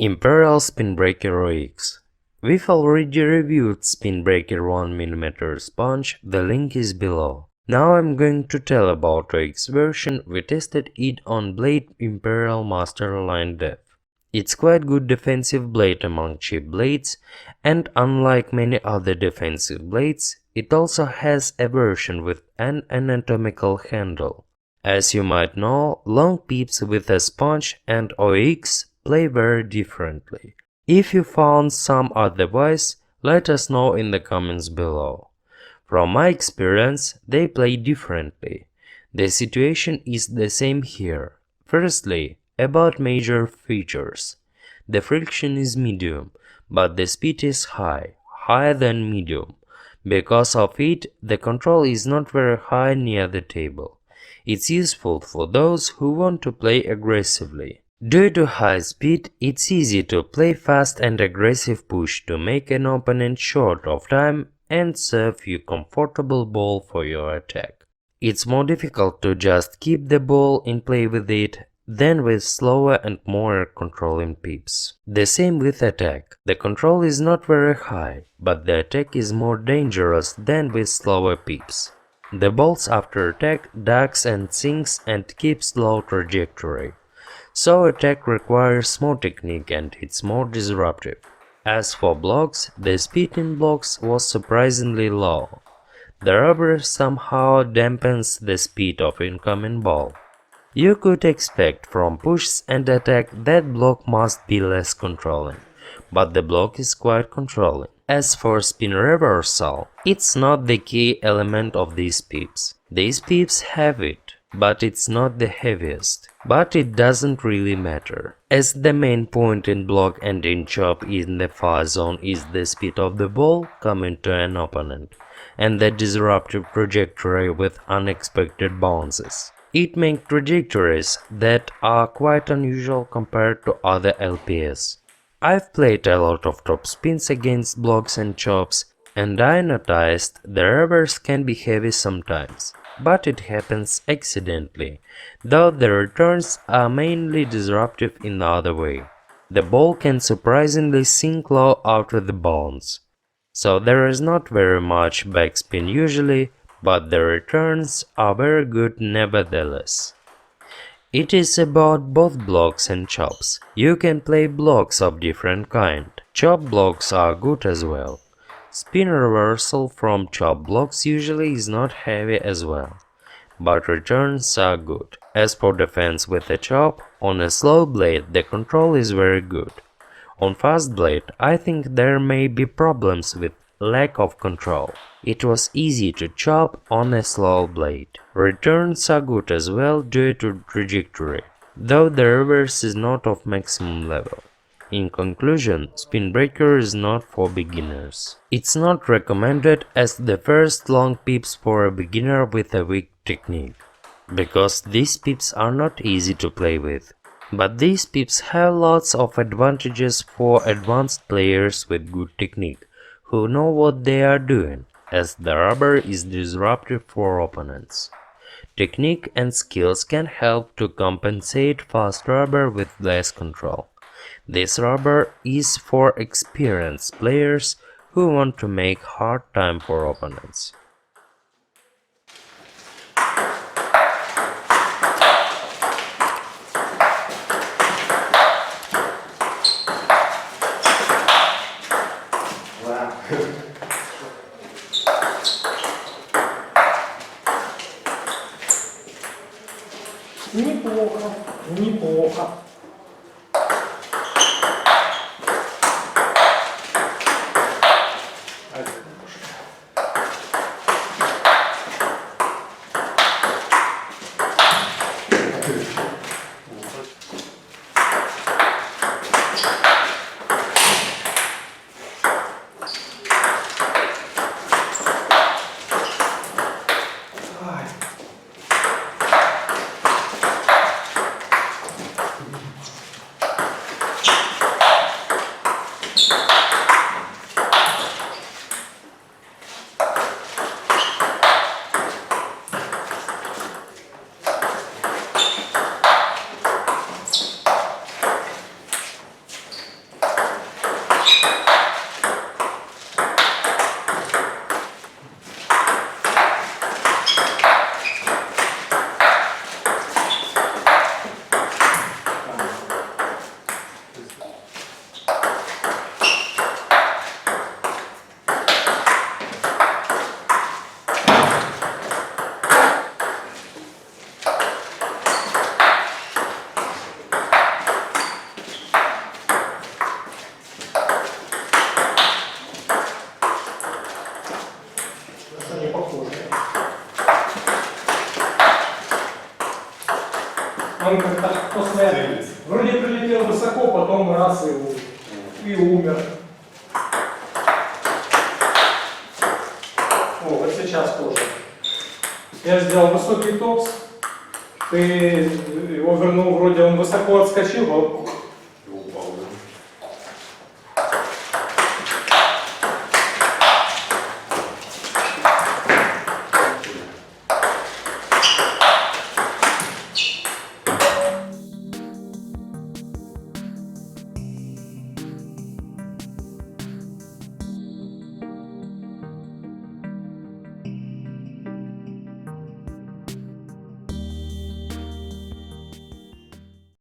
Imperial SPINBREAKER OX. We've already reviewed SpinBreaker 1mm sponge, the link is below. Now I'm going to tell about OX version. We tested it on blade Imperial Master Line Dev. It's quite good defensive blade among cheap blades, and unlike many other defensive blades, it also has a version with an anatomical handle. As you might know, long pips with a sponge and OX play very differently. If you found some otherwise, let us know in the comments below. From my experience, they play differently. The situation is the same here. Firstly, about major features. The friction is medium, but the speed is high, higher than medium. Because of it, the control is not very high near the table. It's useful for those who want to play aggressively. Due to high speed, it's easy to play fast and aggressive push to make an opponent short of time and serve you comfortable ball for your attack. It's more difficult to just keep the ball and play with it than with slower and more controlling pips. The same with attack. The control is not very high, but the attack is more dangerous than with slower pips. The balls after attack ducks and sinks and keeps low trajectory. So attack requires more technique and it's more disruptive. As for blocks, the speed in blocks was surprisingly low. The rubber somehow dampens the speed of incoming ball. You could expect from pushes and attack that block must be less controlling, but the block is quite controlling. As for spin reversal, it's not the key element of these pips. These pips have it, but it's not the heaviest. But it doesn't really matter, as the main point in block and in chop in the far zone is the speed of the ball coming to an opponent, and the disruptive trajectory with unexpected bounces. It makes trajectories that are quite unusual compared to other LPS. I've played a lot of top spins against blocks and chops, and I noticed the rubbers can be heavy sometimes, but it happens accidentally, though the returns are mainly disruptive in the other way. The ball can surprisingly sink low out of the bounce, so there is not very much backspin usually, but the returns are very good nevertheless. It is about both blocks and chops. You can play blocks of different kind. Chop blocks are good as well. Spin reversal from chop blocks usually is not heavy as well, but returns are good. As for defense with a chop, on a slow blade the control is very good. On fast blade I think there may be problems with lack of control. It was easy to chop on a slow blade. Returns are good as well due to trajectory, though the reverse is not of maximum level. In conclusion, SpinBreaker is not for beginners. It's not recommended as the first long pips for a beginner with a weak technique, because these pips are not easy to play with. But these pips have lots of advantages for advanced players with good technique, who know what they are doing, as the rubber is disruptive for opponents. Technique and skills can help to compensate fast rubber with less control. This rubber is for experienced players who want to make hard time for opponents. Неплохо, неплохо. он как-то после... Вроде прилетел высоко, потом раз и умер. О, вот сейчас тоже. Я сделал высокий топс, ты его вернул, вроде он высоко отскочил,